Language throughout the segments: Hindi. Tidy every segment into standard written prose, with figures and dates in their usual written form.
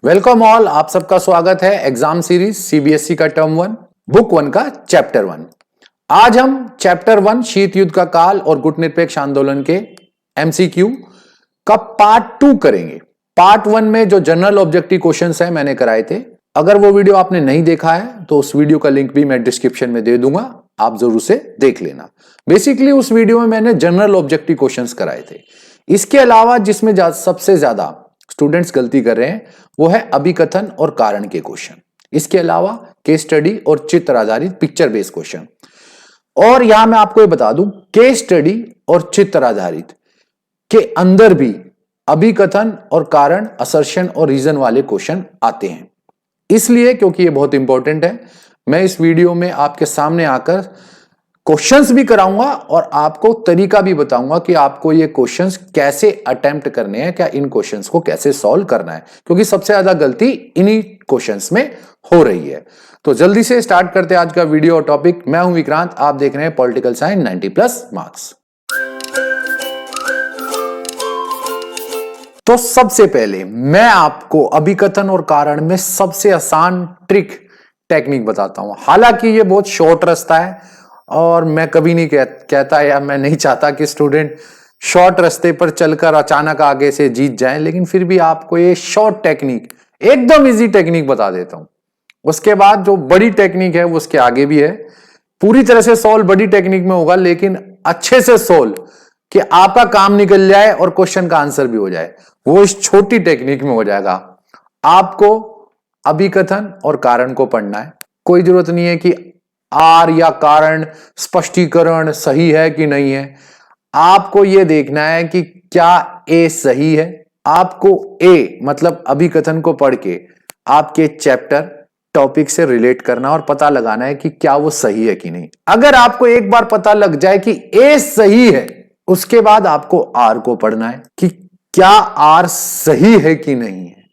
वेलकम ऑल, आप सबका स्वागत है एग्जाम सीरीज सीबीएसई का टर्म 1 बुक 1 का चैप्टर 1। आज हम चैप्टर 1 शीत युद्ध का काल और गुट निरपेक्ष आंदोलन के एमसीक्यू का पार्ट 2 करेंगे। पार्ट 1 में जो जनरल ऑब्जेक्टिव क्वेश्चंस हैं मैंने कराए थे। अगर वो वीडियो आपने नहीं देखा है तो उस वीडियो का लिंक भी मैं डिस्क्रिप्शन में दे दूंगा, आप जरूर से देख लेना। बेसिकली उस वीडियो में मैंने जनरल ऑब्जेक्टिव क्वेश्चंस कराए थे। इसके अलावा जिसमें सबसे ज्यादा स्टूडेंट्स गलती कर रहे हैं वो है अभिकथन और कारण के क्वेश्चन। इसके अलावा केस स्टडी और चित्र आधारित पिक्चर बेस्ड क्वेश्चन। और यहां मैं आपको ये बता दूं, केस स्टडी और चित्र आधारित के अंदर भी अभिकथन और कारण, असर्शन और रीजन वाले क्वेश्चन आते हैं। इसलिए क्योंकि ये बहुत इंपॉर्टेंट है, मैं इस वीडियो में आपके सामने आकर क्वेश्चंस भी कराऊंगा और आपको तरीका भी बताऊंगा कि आपको ये क्वेश्चंस कैसे अटेम्प्ट करने हैं, क्या इन क्वेश्चंस को कैसे सॉल्व करना है, क्योंकि सबसे ज्यादा गलती इन्हीं क्वेश्चंस में हो रही है। तो जल्दी से स्टार्ट करते हैं आज का वीडियो और टॉपिक। मैं हूं विक्रांत, आप देख रहे हैं पॉलिटिकल साइंस 90+ मार्क्स। तो सबसे पहले मैं आपको अभिकथन और कारण में सबसे आसान ट्रिक टेक्निक बताता हूं। हालांकि ये बहुत शॉर्ट रास्ता है और मैं कभी नहीं कहता या मैं नहीं चाहता कि स्टूडेंट शॉर्ट रास्ते पर चलकर अचानक आगे से जीत जाएं, लेकिन फिर भी आपको ये शॉर्ट टेक्निक, एकदम इजी टेक्निक बता देता हूं। उसके बाद जो बड़ी टेक्निक है वो उसके आगे भी है। पूरी तरह से सॉल्व बड़ी टेक्निक में होगा, लेकिन अच्छे से सॉल्व कि आपका काम निकल जाए और क्वेश्चन का आंसर भी हो जाए, वो इस छोटी टेक्निक में हो जाएगा। आपको अभिकथन और कारण को पढ़ना है। कोई जरूरत नहीं है कि आर या कारण स्पष्टीकरण सही है कि नहीं है। आपको यह देखना है कि क्या ए सही है। आपको ए मतलब अभिकथन को पढ़ के आपके चैप्टर टॉपिक से रिलेट करना और पता लगाना है कि क्या वो सही है कि नहीं। अगर आपको एक बार पता लग जाए कि ए सही है, उसके बाद आपको आर को पढ़ना है कि क्या आर सही है कि नहीं है।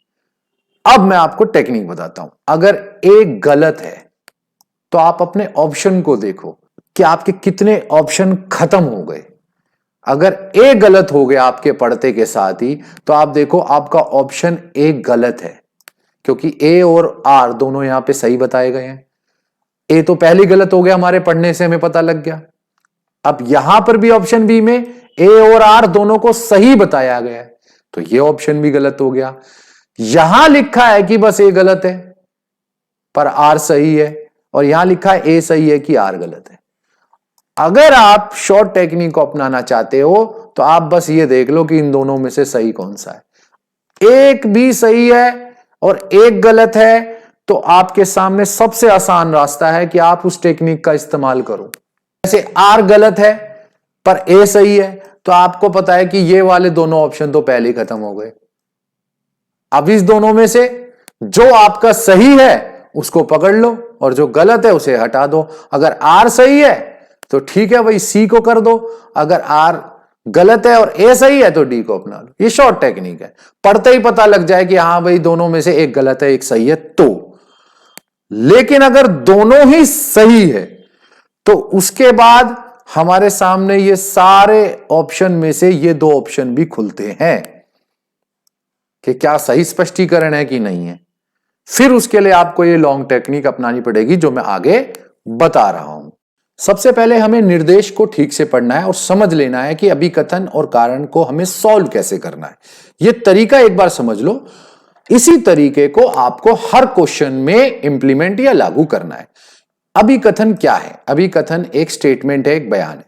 अब मैं आपको टेक्निक बताता हूं। अगर ए गलत है तो आप अपने ऑप्शन को देखो कि आपके कितने ऑप्शन खत्म हो गए। अगर ए गलत हो गया आपके पढ़ते के साथ ही, तो आप देखो आपका ऑप्शन ए गलत है, क्योंकि ए और आर दोनों यहां पे सही बताए गए हैं। ए तो पहले ही गलत हो गया, हमारे पढ़ने से हमें पता लग गया। अब यहां पर भी ऑप्शन बी में ए और आर दोनों को सही बताया गया है, तो ये ऑप्शन भी गलत हो गया। यहां लिखा है कि बस ए गलत है पर आर सही है, और यहां लिखा है ए सही है कि आर गलत है। अगर आप शॉर्ट टेक्निक को अपनाना चाहते हो तो आप बस ये देख लो कि इन दोनों में से सही कौन सा है। एक भी सही है और एक गलत है, तो आपके सामने सबसे आसान रास्ता है कि आप उस टेक्निक का इस्तेमाल करो। जैसे आर गलत है पर ए सही है, तो आपको पता है कि ये वाले दोनों ऑप्शन तो पहले ही खत्म हो गए। अब इस दोनों में से जो आपका सही है उसको पकड़ लो और जो गलत है उसे हटा दो। अगर आर सही है तो ठीक है भाई, सी को कर दो। अगर आर गलत है और ए सही है तो डी को अपना लो। ये शॉर्ट टेक्निक है, पढ़ते ही पता लग जाए कि हां भाई दोनों में से एक गलत है एक सही है तो। लेकिन अगर दोनों ही सही है तो उसके बाद हमारे सामने ये सारे ऑप्शन में से ये दो ऑप्शन भी खुलते हैं कि क्या सही स्पष्टीकरण है कि नहीं है। फिर उसके लिए आपको ये लॉन्ग टेक्निक अपनानी पड़ेगी जो मैं आगे बता रहा हूं। सबसे पहले हमें निर्देश को ठीक से पढ़ना है और समझ लेना है कि अभिकथन और कारण को हमें सॉल्व कैसे करना है। यह तरीका एक बार समझ लो, इसी तरीके को आपको हर क्वेश्चन में इंप्लीमेंट या लागू करना है। अभिकथन क्या है? अभिकथन एक स्टेटमेंट है, एक बयान है।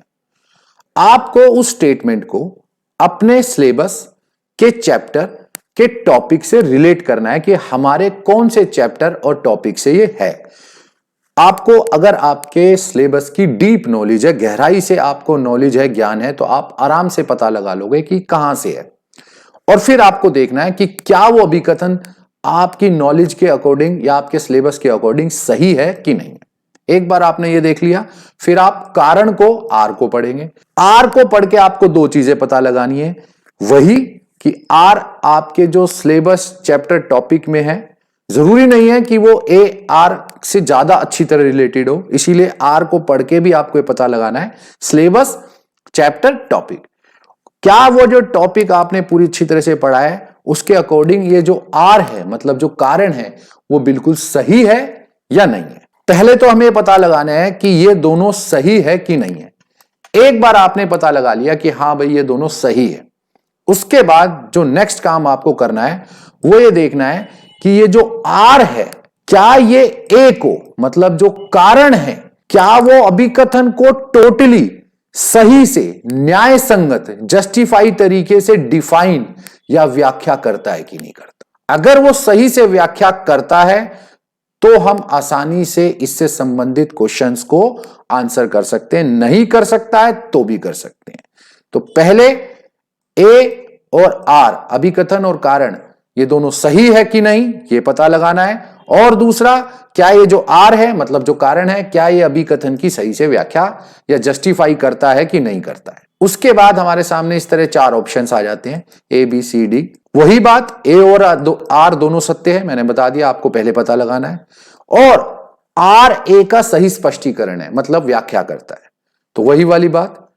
आपको उस स्टेटमेंट को अपने सिलेबस के चैप्टर के टॉपिक से रिलेट करना है कि हमारे कौन से चैप्टर और टॉपिक से ये है। आपको अगर आपके सिलेबस की डीप नॉलेज है, गहराई से आपको नॉलेज है, ज्ञान है, तो आप आराम से पता लगा लोगे कि कहां से है। और फिर आपको देखना है कि क्या वो अभिकथन आपकी नॉलेज के अकॉर्डिंग या आपके सिलेबस के अकॉर्डिंग सही है कि नहीं। एक बार आपने ये देख लिया, फिर आप कारण को, आर को पढ़ेंगे। आर को पढ़ के आपको दो चीजें पता लगानी है, वही कि आर आपके जो सिलेबस चैप्टर टॉपिक में है, जरूरी नहीं है कि वो ए आर से ज्यादा अच्छी तरह रिलेटेड हो, इसीलिए आर को पढ़ के भी आपको पता लगाना है सिलेबस चैप्टर टॉपिक। क्या वो जो टॉपिक आपने पूरी अच्छी तरह से पढ़ा है उसके अकॉर्डिंग ये जो आर है, मतलब जो कारण है, वो बिल्कुल सही है या नहीं है। पहले तो हमें पता लगाना है कि ये दोनों सही है कि नहीं है। एक बार आपने पता लगा लिया कि हाँ भाई ये दोनों सही है, उसके बाद जो नेक्स्ट काम आपको करना है वो ये देखना है कि ये जो आर है, क्या ये ए को, मतलब जो कारण है, क्या वो अभिकथन को टोटली सही से, न्याय संगत, जस्टिफाई तरीके से डिफाइन या व्याख्या करता है कि नहीं करता। अगर वो सही से व्याख्या करता है तो हम आसानी से इससे संबंधित क्वेश्चंस को आंसर कर सकते हैं, नहीं कर सकता है तो भी कर सकते हैं। तो पहले ए और आर, अभिकथन और कारण, ये दोनों सही है कि नहीं ये पता लगाना है। और दूसरा, क्या ये जो आर है, मतलब जो कारण है, क्या ये अभिकथन की सही से व्याख्या या जस्टिफाई करता है कि नहीं करता है। उसके बाद हमारे सामने इस तरह 4 ऑप्शंस आ जाते हैं, ए बी सी डी। वही बात, ए और आर दोनों सत्य है, मैंने बता दिया, आपको पहले पता लगाना है। और आर ए का सही स्पष्टीकरण है, मतलब व्याख्या करता है। तो वही वाली बात,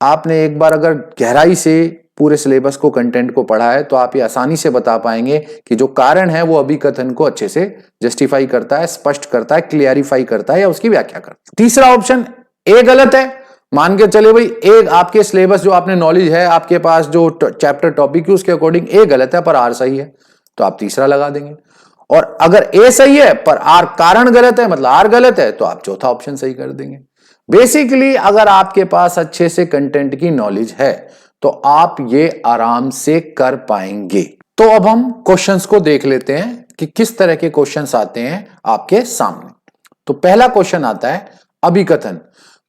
आपने एक बार अगर गहराई से पूरे सिलेबस को, कंटेंट को पढ़ा है तो आप ये आसानी से बता पाएंगे कि जो कारण है वो अभिकथन को अच्छे से जस्टिफाई करता है, स्पष्ट करता है, क्लियरिफाई करता है या उसकी व्याख्या करता है। तीसरा ऑप्शन ए गलत है। मान के चले भाई ए, आपके सिलेबस जो आपने नॉलेज है, आपके पास जो चैप्टर टॉपिक है उसके अकॉर्डिंग ए गलत है पर आर सही है, तो आप तीसरा लगा देंगे। और अगर ए सही है पर आर कारण गलत है, मतलब आर गलत है, तो आप चौथा ऑप्शन सही कर देंगे। बेसिकली अगर आपके पास अच्छे से कंटेंट की नॉलेज है तो आप ये आराम से कर पाएंगे। तो अब हम क्वेश्चंस को देख लेते हैं कि किस तरह के क्वेश्चंस आते हैं आपके सामने। तो पहला क्वेश्चन आता है, अभिकथन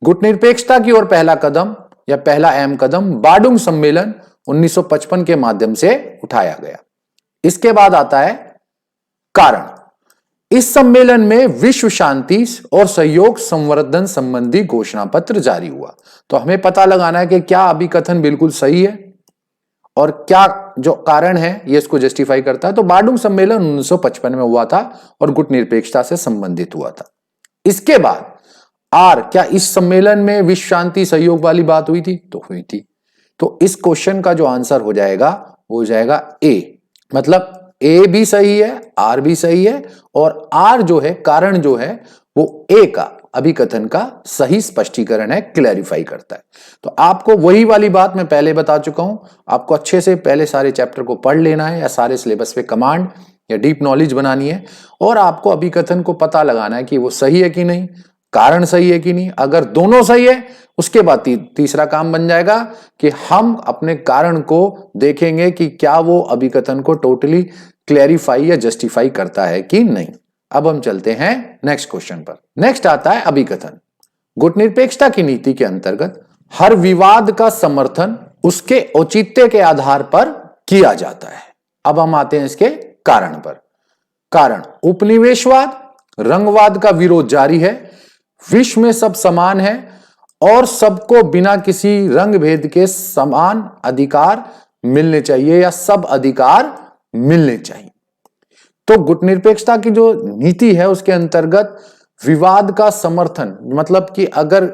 गुटनिरपेक्षता की ओर पहला कदम या पहला अहम कदम बार्डुंग सम्मेलन 1955 के माध्यम से उठाया गया। इसके बाद आता है कारण, इस सम्मेलन में विश्व शांति और सहयोग संवर्धन संबंधी घोषणा पत्र जारी हुआ। तो हमें पता लगाना है कि क्या अभिकथन बिल्कुल सही है और क्या जो कारण है ये इसको जस्टिफाई करता है। तो बार्डुंग सम्मेलन 1955 में हुआ था और गुटनिरपेक्षता से संबंधित हुआ था। इसके बाद आर, क्या इस सम्मेलन में विश्व शांति सहयोग वाली बात हुई थी? तो हुई थी। तो इस क्वेश्चन का जो आंसर हो जाएगा वो हो जाएगा ए, मतलब ए भी सही है, आर भी सही है, और आर जो है, कारण जो है, वो ए का, अभिकथन का सही स्पष्टीकरण है, क्लैरिफाई करता है। तो आपको वही वाली बात मैं पहले बता चुका हूं, आपको अच्छे से पहले सारे चैप्टर को पढ़ लेना है या सारे सिलेबस पे कमांड या डीप नॉलेज बनानी है, और आपको अभिकथन को पता लगाना है कि वो सही है कि नहीं, कारण सही है कि नहीं। अगर दोनों सही है, उसके बाद तीसरा काम बन जाएगा कि हम अपने कारण को देखेंगे कि क्या वो अभिकथन को टोटली क्लैरिफाई या जस्टिफाई करता है कि नहीं। अब हम चलते हैं नेक्स्ट क्वेश्चन पर। नेक्स्ट आता है अभिकथन, गुटनिरपेक्षता की नीति के अंतर्गत हर विवाद का समर्थन उसके औचित्य के आधार पर किया जाता है। अब हम आते हैं इसके कारण पर। कारण, उपनिवेशवाद, रंगवाद का विरोध जारी है, विश्व में सब समान है और सबको बिना किसी रंग भेद के समान अधिकार मिलने चाहिए या सब अधिकार मिलने चाहिए। तो गुटनिरपेक्षता की जो नीति है उसके अंतर्गत विवाद का समर्थन, मतलब कि अगर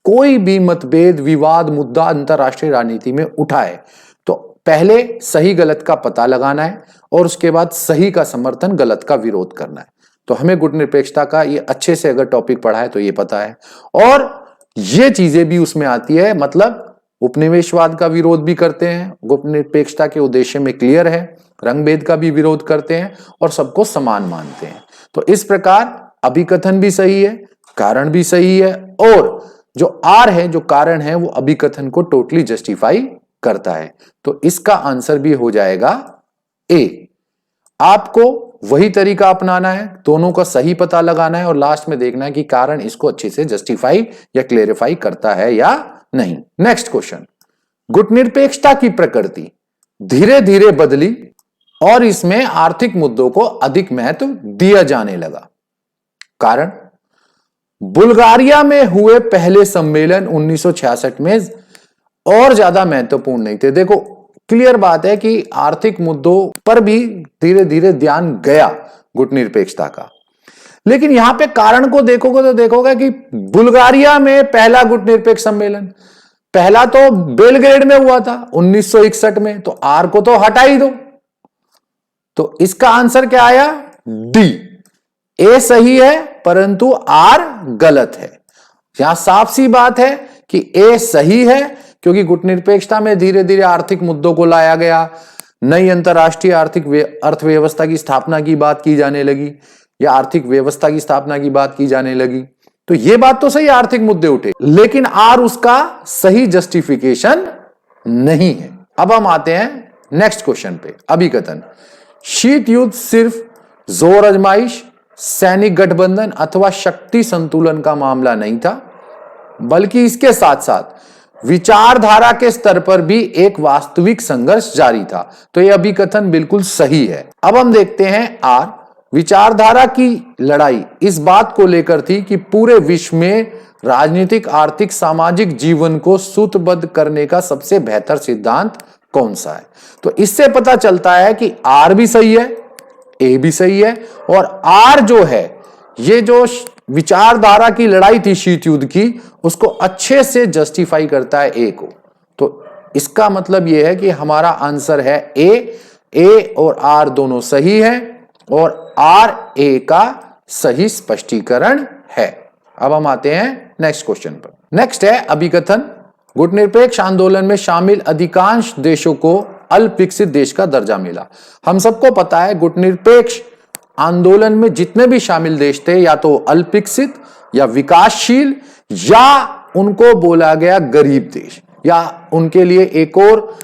कोई भी मतभेद, विवाद, मुद्दा अंतरराष्ट्रीय राजनीति में उठाए तो पहले सही गलत का पता लगाना है और उसके बाद सही का समर्थन, गलत का विरोध करना है। तो हमें गुटनिरपेक्षता का ये अच्छे से अगर टॉपिक पढ़ा है तो ये पता है, और ये चीजें भी उसमें आती है, मतलब उपनिवेशवाद का विरोध भी करते हैं, गुटनिरपेक्षता के उद्देश्य में क्लियर है, रंगभेद का भी विरोध करते हैं और सबको समान मानते हैं। तो इस प्रकार अभिकथन भी सही है, कारण भी सही है, और जो आर है, जो कारण है, वो अभिकथन को टोटली जस्टिफाई करता है। तो इसका आंसर भी हो जाएगा ए। आपको वही तरीका अपनाना है, दोनों का सही पता लगाना है और लास्ट में देखना है कि कारण इसको अच्छे से जस्टिफाई या क्लेरिफाई करता है या नहीं। नेक्स्ट क्वेश्चन, गुटनिरपेक्षता की प्रकृति धीरे धीरे बदली और इसमें आर्थिक मुद्दों को अधिक महत्व दिया जाने लगा। कारण, बुल्गारिया में हुए पहले सम्मेलन 1966 में और ज्यादा महत्वपूर्ण नहीं थे। देखो क्लियर बात है कि आर्थिक मुद्दों पर भी धीरे धीरे ध्यान गया गुटनिरपेक्षता का, लेकिन यहां पे कारण को देखोगे तो देखोगे कि बुल्गारिया में पहला गुटनिरपेक्ष सम्मेलन, पहला तो बेलग्रेड में हुआ था 1961 में, तो आर को तो हटा ही दो, तो इसका आंसर क्या आया? डी। ए सही है परंतु आर गलत है। यहां साफ सी बात है कि ए सही है, क्योंकि गुटनिरपेक्षता में धीरे धीरे आर्थिक मुद्दों को लाया गया, नई अंतरराष्ट्रीय आर्थिक अर्थव्यवस्था की स्थापना की बात की जाने लगी, या आर्थिक व्यवस्था की स्थापना की बात की जाने लगी। तो यह बात तो सही, आर्थिक मुद्दे उठे, लेकिन आर उसका सही जस्टिफिकेशन नहीं है। अब हम आते हैं नेक्स्ट क्वेश्चन पे। अभिकथन: शीत युद्ध सिर्फ जोर आजमाइश, सैनिक गठबंधन अथवा शक्ति संतुलन का मामला नहीं था, बल्कि इसके साथ साथ विचारधारा के स्तर पर भी एक वास्तविक संघर्ष जारी था। तो यह अभिकथन बिल्कुल सही है। अब हम देखते हैं आर। विचारधारा की लड़ाई इस बात को लेकर थी कि पूरे विश्व में राजनीतिक, आर्थिक, सामाजिक जीवन को सूत्रबद्ध करने का सबसे बेहतर सिद्धांत कौन सा है। तो इससे पता चलता है कि आर भी सही है, ए भी सही है, और आर जो है, ये जो विचारधारा की लड़ाई थी शीत युद्ध की, उसको अच्छे से जस्टिफाई करता है ए को। तो इसका मतलब यह है कि हमारा आंसर है ए और आर दोनों सही है, और आर ए का सही स्पष्टीकरण है। अब हम आते हैं नेक्स्ट क्वेश्चन पर। नेक्स्ट है अभिकथन: गुटनिरपेक्ष आंदोलन में शामिल अधिकांश देशों को अल्प विकसित देश का दर्जा मिला। हम सबको पता है गुटनिरपेक्ष आंदोलन में जितने भी शामिल देश थे, या तो अल्प विकसित या विकासशील, या उनको बोला गया गरीब देश, या उनके लिए एक और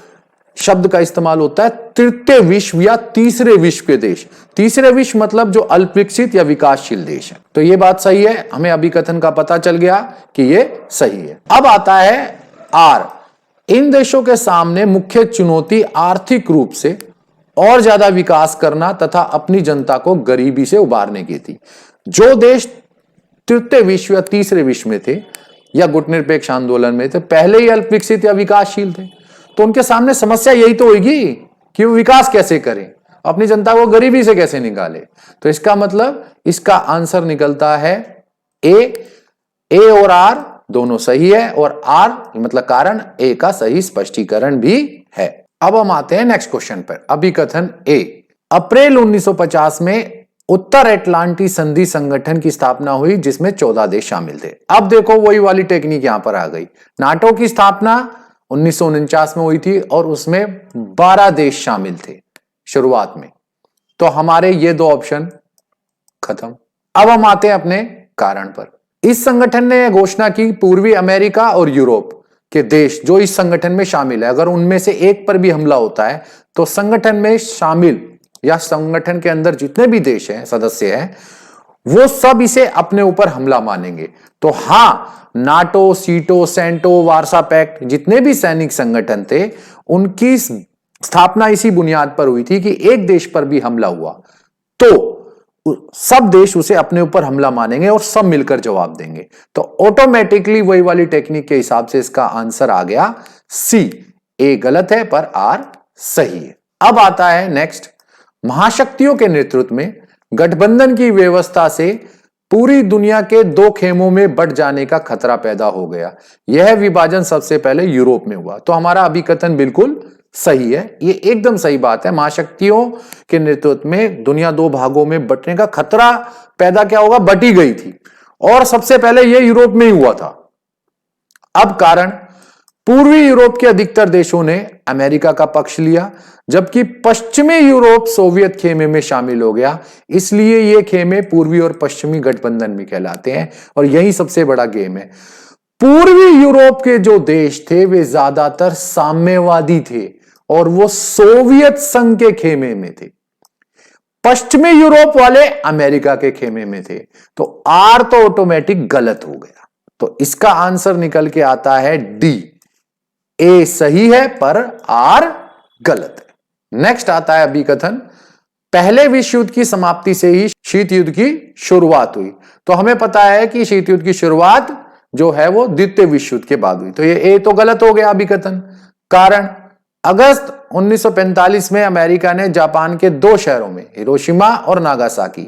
शब्द का इस्तेमाल होता है तृतीय विश्व या तीसरे विश्व के देश। तीसरे विश्व मतलब जो अल्प विकसित या विकासशील देश है। तो यह बात सही है, हमें अभिकथन का पता चल गया कि यह सही है। अब आता है आर। इन देशों के सामने मुख्य चुनौती आर्थिक रूप से और ज्यादा विकास करना तथा अपनी जनता को गरीबी से उबारने की थी। जो देश तृतीय विश्व या तीसरे विश्व में थे, या गुटनिरपेक्ष आंदोलन में थे, पहले ही अल्प विकसित या विकासशील थे, तो उनके सामने समस्या यही तो होगी कि वो विकास कैसे करें, अपनी जनता को गरीबी से कैसे निकाले। तो इसका मतलब इसका आंसर निकलता है ए और आर दोनों सही है, और आर मतलब कारण ए का सही स्पष्टीकरण भी है। अब हम आते हैं नेक्स्ट क्वेश्चन पर। अभिकथन ए। अप्रैल 1950 में उत्तर अटलांटी संधि संगठन की स्थापना हुई, जिसमें 14 देश शामिल थे। अब देखो वही वाली टेक्निक यहां पर आ गई। नाटो की स्थापना 1949 में हुई थी, और उसमें 12 देश शामिल थे शुरुआत में। तो हमारे ये दो ऑप्शन खत्म। अब हम आते हैं अपने कारण पर। इस संगठन ने यह घोषणा की पूर्वी अमेरिका और यूरोप के देश जो इस संगठन में शामिल है, अगर उनमें से एक पर भी हमला होता है तो संगठन में शामिल या संगठन के अंदर जितने भी देश हैं, सदस्य हैं, वो सब इसे अपने ऊपर हमला मानेंगे। तो हां, नाटो, सीटो, सेंटो, वार्सा पैक्ट, जितने भी सैनिक संगठन थे, उनकी स्थापना इसी बुनियाद पर हुई थी कि एक देश पर भी हमला हुआ तो सब देश उसे अपने ऊपर हमला मानेंगे और सब मिलकर जवाब देंगे। तो ऑटोमेटिकली वही वाली टेक्निक के हिसाब से इसका आंसर आ गया सी। ए गलत है पर आर सही है। अब आता है नेक्स्ट। महाशक्तियों के नेतृत्व में गठबंधन की व्यवस्था से पूरी दुनिया के दो खेमों में बंट जाने का खतरा पैदा हो गया। यह विभाजन सबसे पहले यूरोप में हुआ। तो हमारा अभिकथन बिल्कुल सही है, ये एकदम सही बात है। महाशक्तियों के नेतृत्व में दुनिया दो भागों में बंटने का खतरा पैदा क्या होगा, बटी गई थी, और सबसे पहले यह यूरोप में ही हुआ था। अब कारण, पूर्वी यूरोप के अधिकतर देशों ने अमेरिका का पक्ष लिया, जबकि पश्चिमी यूरोप सोवियत खेमे में शामिल हो गया। इसलिए ये खेमे पूर्वी और पश्चिमी गठबंधन में कहलाते हैं, और यही सबसे बड़ा गेम है। पूर्वी यूरोप के जो देश थे वे ज्यादातर साम्यवादी थे और वो सोवियत संघ के खेमे में थे। पश्चिमी यूरोप वाले अमेरिका के खेमे में थे। तो आर तो ऑटोमेटिक गलत हो गया। तो इसका आंसर निकल के आता है डी। ए सही है पर आर गलत है। नेक्स्ट आता है अभिकथन। पहले विश्व युद्ध की समाप्ति से ही शीत युद्ध की शुरुआत हुई। तो हमें पता है कि शीत युद्ध की शुरुआत जो है वो द्वितीय विश्व युद्ध के बाद हुई। तो ये ए तो गलत हो गया अभिकथन। कारण, अगस्त 1945 में अमेरिका ने जापान के दो शहरों में हिरोशिमा और नागासाकी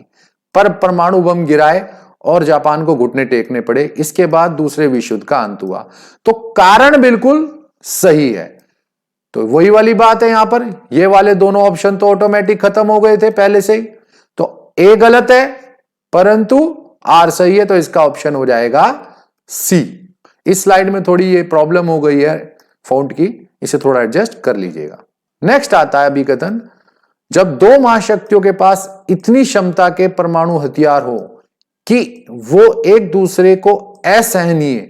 पर परमाणु बम गिराए और जापान को घुटने टेकने पड़े। इसके बाद दूसरे विश्व युद्ध का अंत हुआ। तो कारण बिल्कुल सही है। तो वही वाली बात है यहां पर, ये वाले दोनों ऑप्शन तो ऑटोमेटिक खत्म हो गए थे पहले से ही, तो ए गलत है परंतु आर सही है, तो इसका ऑप्शन हो जाएगा सी। इस स्लाइड में थोड़ी ये प्रॉब्लम हो गई है फॉन्ट की, इसे थोड़ा एडजस्ट कर लीजिएगा। नेक्स्ट आता है अभिकथन, जब दो महाशक्तियों के पास इतनी क्षमता के परमाणु हथियार हो कि वो एक दूसरे को असहनीय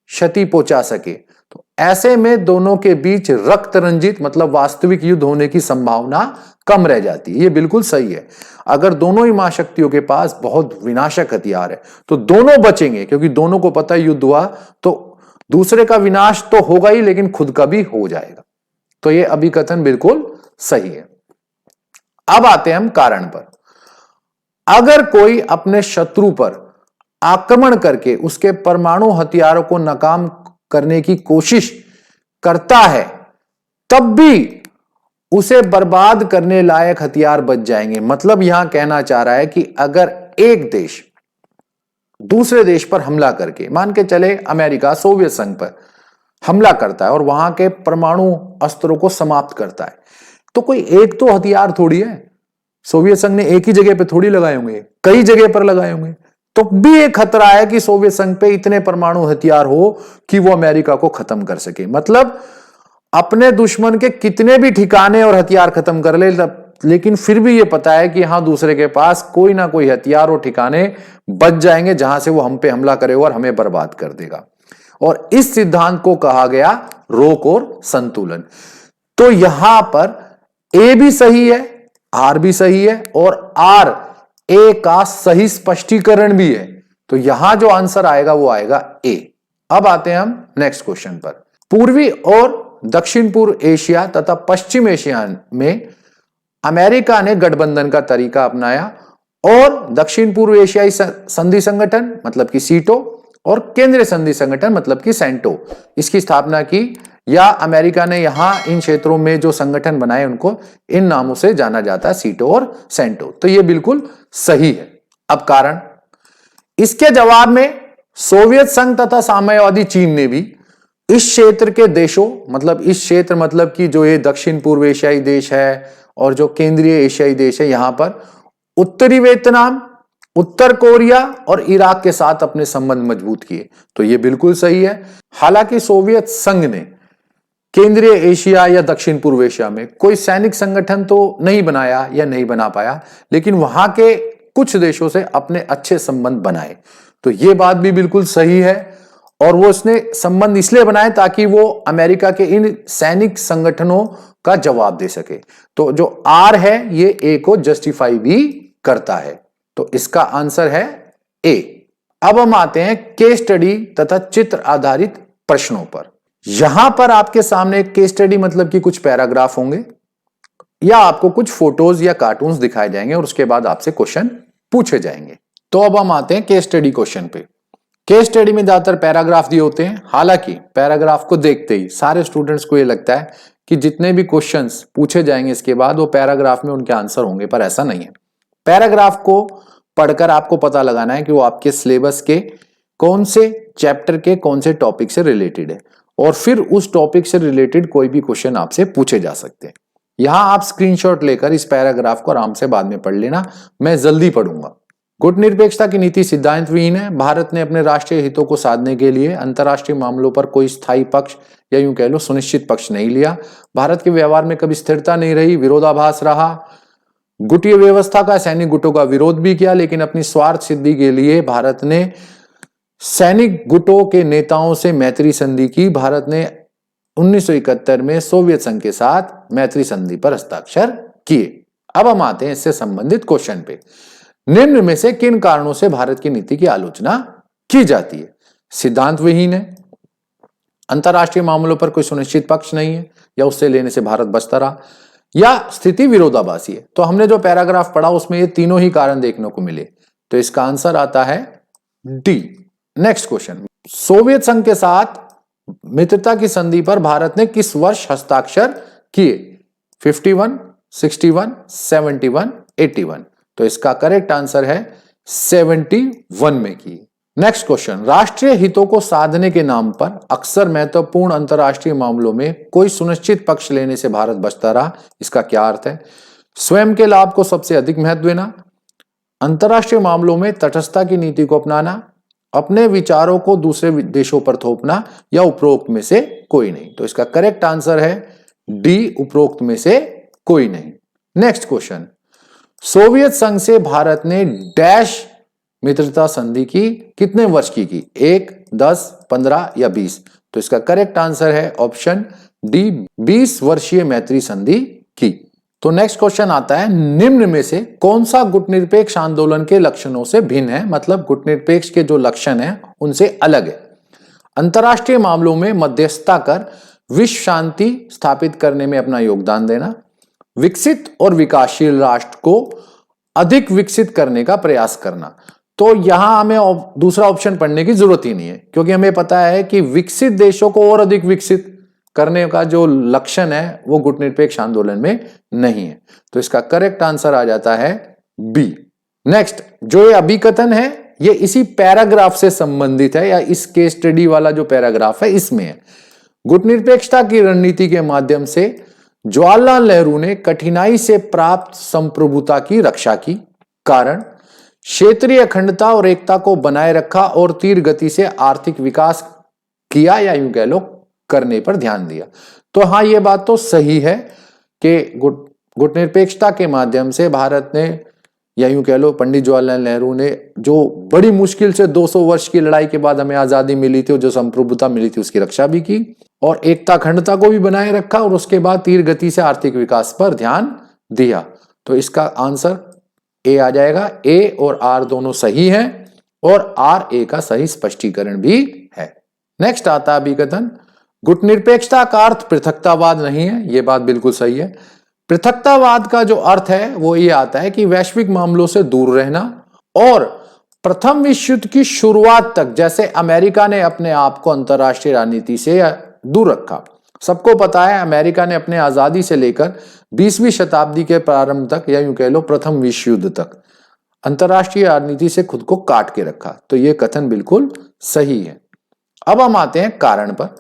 क्षति पहुंचा सके, तो ऐसे में दोनों के बीच रक्त रंजित मतलब वास्तविक युद्ध होने की संभावना कम रह जाती है। ये बिल्कुल सही है। अगर दोनों ही महाशक्तियों के पास बहुत विनाशक हथियार है तो दोनों बचेंगे, क्योंकि दोनों को पता है युद्ध हुआ तो दूसरे का विनाश तो होगा ही लेकिन खुद का भी हो जाएगा। तो ये अभिकथन बिल्कुल सही है। अब आते हैं हम कारण पर। अगर कोई अपने शत्रु पर आक्रमण करके उसके परमाणु हथियारों को नाकाम करने की कोशिश करता है, तब भी उसे बर्बाद करने लायक हथियार बच जाएंगे। मतलब यहां कहना चाह रहा है कि अगर एक देश दूसरे देश पर हमला करके, मान के चले अमेरिका सोवियत संघ पर हमला करता है और वहां के परमाणु अस्त्रों को समाप्त करता है, तो कोई एक तो हथियार थोड़ी है, सोवियत संघ ने एक ही जगह पे थोड़ी लगाए होंगे, कई जगह पर लगाए होंगे, तो भी एक खतरा है कि सोवियत संघ पे इतने परमाणु हथियार हो कि वो अमेरिका को खत्म कर सके। मतलब अपने दुश्मन के कितने भी ठिकाने और हथियार खत्म कर ले, लेकिन फिर भी ये पता है कि हाँ दूसरे के पास कोई ना कोई हथियार और ठिकाने बच जाएंगे जहां से वो हम पे हमला करेगा और हमें बर्बाद कर देगा। और इस सिद्धांत को कहा गया रोक और संतुलन। तो यहां पर ए भी सही है, आर भी सही है और आर ए का सही स्पष्टीकरण भी है। तो यहां जो आंसर आएगा वो आएगा ए। अब आते हैं हम नेक्स्ट क्वेश्चन पर। पूर्वी और दक्षिण पूर्व एशिया तथा पश्चिम एशिया में अमेरिका ने गठबंधन का तरीका अपनाया और दक्षिण पूर्व एशियाई संधि संगठन मतलब कि सीटो और केंद्रीय संधि संगठन मतलब कि सेंटो इसकी स्थापना की, या अमेरिका ने यहां इन क्षेत्रों में जो संगठन बनाए उनको इन नामों से जाना जाता है, सीटो और सेंटो। तो यह बिल्कुल सही है। अब कारण, इसके जवाब में सोवियत संघ तथा साम्यवादी चीन ने भी इस क्षेत्र के देशों, मतलब इस क्षेत्र मतलब कि जो ये दक्षिण पूर्व एशियाई देश है और जो केंद्रीय एशियाई देश है, यहां पर उत्तरी वियतनाम, उत्तर कोरिया और इराक के साथ अपने संबंध मजबूत किए। तो यह बिल्कुल सही है। हालांकि सोवियत संघ ने केंद्रीय एशिया या दक्षिण पूर्व एशिया में कोई सैनिक संगठन तो नहीं बनाया या नहीं बना पाया, लेकिन वहां के कुछ देशों से अपने अच्छे संबंध बनाए। तो यह बात भी बिल्कुल सही है और वो उसने संबंध इसलिए बनाए ताकि वो अमेरिका के इन सैनिक संगठनों का जवाब दे सके। तो जो आर है ये ए को जस्टिफाई भी करता है। तो इसका आंसर है ए। अब हम आते हैं केस स्टडी तथा चित्र आधारित प्रश्नों पर। यहां पर आपके सामने एक केस स्टडी मतलब कि कुछ पैराग्राफ होंगे या आपको कुछ फोटोज या कार्टून्स दिखाए जाएंगे और उसके बाद आपसे क्वेश्चन पूछे जाएंगे। तो अब हम आते हैं केस स्टडी क्वेश्चन पे। केस स्टडी में ज्यादातर पैराग्राफ दिए होते हैं। हालांकि पैराग्राफ को देखते ही सारे स्टूडेंट्स को यह लगता है कि जितने भी क्वेश्चंस पूछे जाएंगे इसके बाद वो पैराग्राफ में उनके आंसर होंगे, पर ऐसा नहीं है। पैराग्राफ को पढ़कर आपको पता लगाना है कि वो आपके सिलेबस के कौन से चैप्टर के कौन से टॉपिक से रिलेटेड है और फिर उस टॉपिक से रिलेटेड कोई भी क्वेश्चन आपसे पूछे जा सकते हैं। यहां आप स्क्रीनशॉट लेकर इस पैराग्राफ को आराम से बाद में पढ़ लेना, मैं जल्दी पढ़ूंगा। गुटनिरपेक्षता की नीति सिद्धांत विहीन है। भारत ने अपने राष्ट्रीय हितों को साधने के लिए अंतर्राष्ट्रीय मामलों पर कोई स्थायी पक्ष या यूं कह लो सुनिश्चित पक्ष नहीं लिया। भारत के व्यवहार में कभी स्थिरता नहीं रही, विरोधाभास रहा। गुटीय व्यवस्था का सैनिक गुटों का विरोध भी किया, लेकिन अपनी स्वार्थ सिद्धि के लिए भारत ने सैनिक गुटों के नेताओं से मैत्री संधि की। भारत ने 1971 में सोवियत संघ के साथ मैत्री संधि पर हस्ताक्षर किए। अब हम आते हैं इससे संबंधित क्वेश्चन पे। निम्न में से किन कारणों से भारत की नीति की आलोचना की जाती है? सिद्धांत विहीन है, अंतरराष्ट्रीय मामलों पर कोई सुनिश्चित पक्ष नहीं है या उससे लेने से भारत बचता रहा, या स्थिति विरोधाभासी है। तो हमने जो पैराग्राफ पढ़ा उसमें ये तीनों ही कारण देखने को मिले। तो इसका आंसर आता है डी। नेक्स्ट क्वेश्चन, सोवियत संघ के साथ मित्रता की संधि पर भारत ने किस वर्ष हस्ताक्षर किए? 51, 61, 71, 81। तो इसका करेक्ट आंसर है 71 में की। नेक्स्ट क्वेश्चन, राष्ट्रीय हितों को साधने के नाम पर अक्सर महत्वपूर्ण अंतर्राष्ट्रीय मामलों में कोई सुनिश्चित पक्ष लेने से भारत बचता रहा, इसका क्या अर्थ है? स्वयं के लाभ को सबसे अधिक महत्व देना, अंतर्राष्ट्रीय मामलों में तटस्थता की नीति को अपनाना, अपने विचारों को दूसरे देशों पर थोपना, या उपरोक्त में से कोई नहीं। तो इसका करेक्ट आंसर है डी, उपरोक्त में से कोई नहीं। नेक्स्ट क्वेश्चन, सोवियत संघ से भारत ने डैश मित्रता संधि की कितने वर्ष की 1, 10, 15 या 20? तो इसका करेक्ट आंसर है ऑप्शन डी, 20 वर्षीय मैत्री संधि की। तो नेक्स्ट क्वेश्चन आता है, निम्न में से कौन सा गुटनिरपेक्ष आंदोलन के लक्षणों से भिन्न है, मतलब गुटनिरपेक्ष के जो लक्षण है उनसे अलग है? अंतरराष्ट्रीय मामलों में मध्यस्थता कर विश्व शांति स्थापित करने में अपना योगदान देना, विकसित और विकासशील राष्ट्र को अधिक विकसित करने का प्रयास करना। तो यहां हमें दूसरा ऑप्शन पढ़ने की जरूरत ही नहीं है, क्योंकि हमें पता है कि विकसित देशों को और अधिक विकसित करने का जो लक्षण है वो गुटनिरपेक्ष आंदोलन में नहीं है। तो इसका करेक्ट आंसर आ जाता है बी। नेक्स्ट, जो ये अभिकथन है ये इसी पैराग्राफ से संबंधित है, या इस केस स्टडी वाला जो पैराग्राफ है इसमें है। गुटनिरपेक्षता की रणनीति के माध्यम से जवाहरलाल नेहरू ने कठिनाई से प्राप्त संप्रभुता की रक्षा की, कारण क्षेत्रीय अखंडता और एकता को बनाए रखा और तीव्र गति से आर्थिक विकास किया, या यूं कह लो करने पर ध्यान दिया। तो हाँ, ये बात तो सही है कि गुटनिरपेक्षता के माध्यम से भारत ने, या यूं कह लो पंडित जवाहरलाल नेहरू ने, जो बड़ी मुश्किल से 200 वर्ष की लड़ाई के बाद हमें आजादी मिली थी और जो संप्रभुता मिली थी उसकी रक्षा भी की, और एकता अखंडता को भी बनाए रखा, और उसके बाद तीव्र गति से आर्थिक विकास पर ध्यान दिया। तो इसका आंसर ए आ जाएगा। ए और आर दोनों सही हैं, और आर ए का सही स्पष्टीकरण भी है। नेक्स्ट आता है अभिकथन, गुटनिरपेक्षता का अर्थ पृथकतावाद नहीं है। यह बात बिल्कुल सही है। पृथकतावाद का जो अर्थ है वो ये आता है कि वैश्विक मामलों से दूर रहना, और प्रथम विश्व युद्ध की शुरुआत तक जैसे अमेरिका ने अपने आप को अंतरराष्ट्रीय राजनीति से दूर रखा। सबको पता है अमेरिका ने अपने आजादी से लेकर 20वीं शताब्दी के प्रारंभ तक, या यूं कह लो प्रथम विश्व युद्ध तक, अंतरराष्ट्रीय राजनीति से खुद को काट के रखा। तो यह कथन बिल्कुल सही है। अब हम आते हैं कारण पर।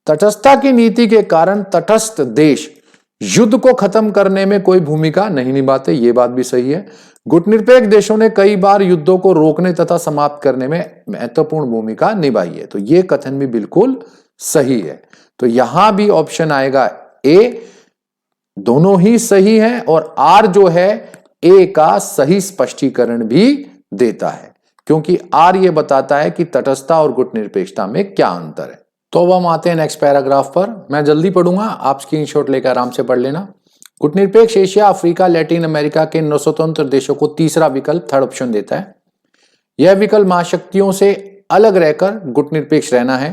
तटस्थता की नीति के कारण तटस्थ देश युद्ध को खत्म करने में कोई भूमिका नहीं निभाते, ये बात भी सही है। गुटनिरपेक्ष देशों ने कई बार युद्धों को रोकने तथा समाप्त करने में महत्वपूर्ण भूमिका निभाई है। तो यह कथन भी बिल्कुल सही है। तो यहां भी ऑप्शन आएगा ए, दोनों ही सही है, और आर जो है ए का सही स्पष्टीकरण भी देता है, क्योंकि आर ये बताता है कि तटस्थता और गुटनिरपेक्षता में क्या अंतर है। तो अब हम आते हैं नेक्स्ट पैराग्राफ पर। मैं जल्दी पढ़ूंगा, आप स्क्रीनशॉट लेकर आराम से पढ़ लेना। गुटनिरपेक्ष एशिया, अफ्रीका, लैटिन अमेरिका के स्वतंत्र देशों को तीसरा विकल्प, थर्ड ऑप्शन देता है। यह विकल्प महाशक्तियों से अलग रहकर गुटनिरपेक्ष रहना है।